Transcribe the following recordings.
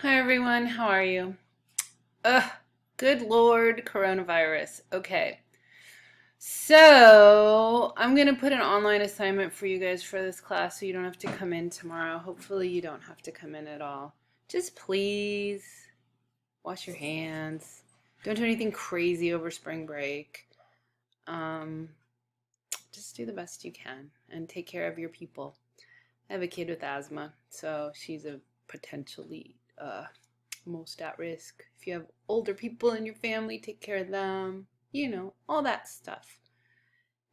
Hi everyone, how are you? Ugh, good Lord, coronavirus. Okay, so I'm gonna put an online assignment for you guys for this class so you don't have to come in tomorrow. Hopefully you don't have to come in at all. Just please wash your hands. Don't do anything crazy over spring break. Um, just do the best you can and take care of your people. I have a kid with asthma, so she's a potentially most at risk. If you have older people in your family, take care of them. All that stuff.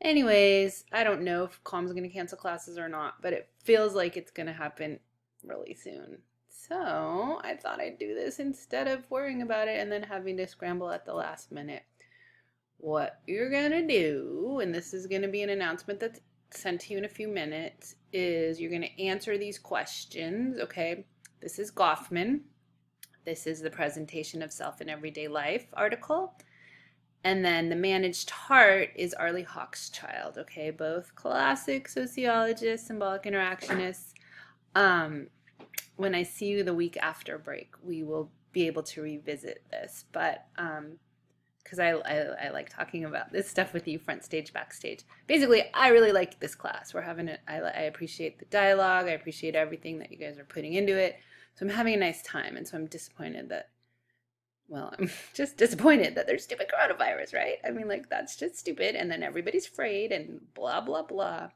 Anyways, I don't know if Calm's going to cancel classes or not, but it feels like it's going to happen really soon. So I thought I'd do this instead of worrying about it and then having to scramble at the last minute. What you're going to do, and this is going to be an announcement that's sent to you in a few minutes, is you're going to answer these questions, okay? This is Goffman. This is the Presentation of Self in Everyday Life article. And then The Managed Heart is Arlie Hochschild, okay? Both classic sociologists, symbolic interactionists. When I see you the week after break, we will be able to revisit this. But because I like talking about this stuff with you, front stage, backstage. Basically, I really like this class. We're having it. I appreciate the dialogue. I appreciate everything that you guys are putting into it. So I'm having a nice time, and so I'm disappointed that, well, I'm just disappointed that there's stupid coronavirus, right? I mean, like, that's just stupid, and then everybody's afraid, and blah, blah, blah.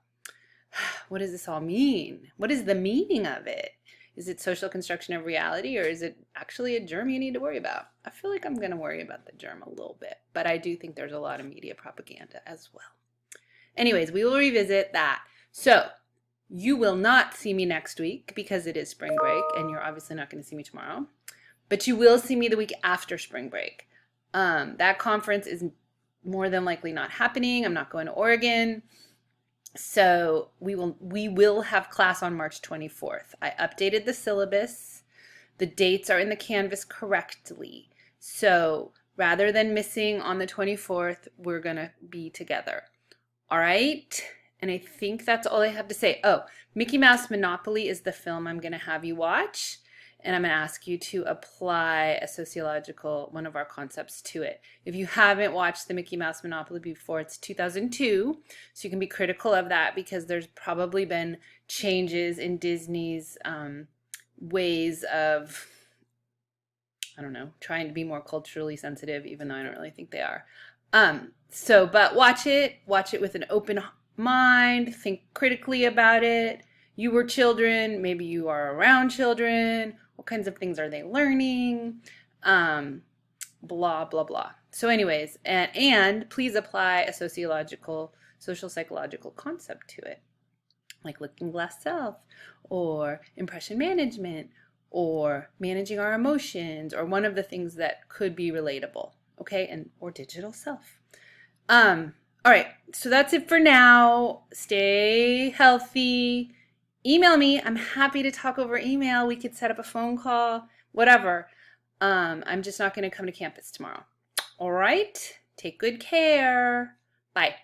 What does this all mean? What is the meaning of it? Is it social construction of reality, or is it actually a germ you need to worry about? I feel like I'm going to worry about the germ a little bit, but I do think there's a lot of media propaganda as well. Anyways, we will revisit that. So, you will not see me next week because it is spring break, and you're obviously not going to see me tomorrow. But you will see me the week after spring break. That conference is more than likely not happening. I'm not going to Oregon. So we will have class on March 24th. I updated the syllabus. The dates are in the Canvas correctly. So rather than missing on the 24th, we're going to be together. All right? And I think that's all I have to say. Oh, Mickey Mouse Monopoly is the film I'm going to have you watch. And I'm going to ask you to apply a sociological, one of our concepts to it. If you haven't watched the Mickey Mouse Monopoly before, it's 2002, so you can be critical of that because there's probably been changes in Disney's ways of, I don't know, trying to be more culturally sensitive, even though I don't really think they are. But watch it with an open mind, think critically about it. You were children, maybe you are around children. What kinds of things are they learning? Blah, blah, blah. So anyways, and please apply a social psychological concept to it, like looking glass self, or impression management, or managing our emotions, or one of the things that could be relatable, okay, or digital self. All right, so that's it for now. Stay healthy. Email me. I'm happy to talk over email. We could set up a phone call, whatever. I'm just not going to come to campus tomorrow. All right? Take good care. Bye.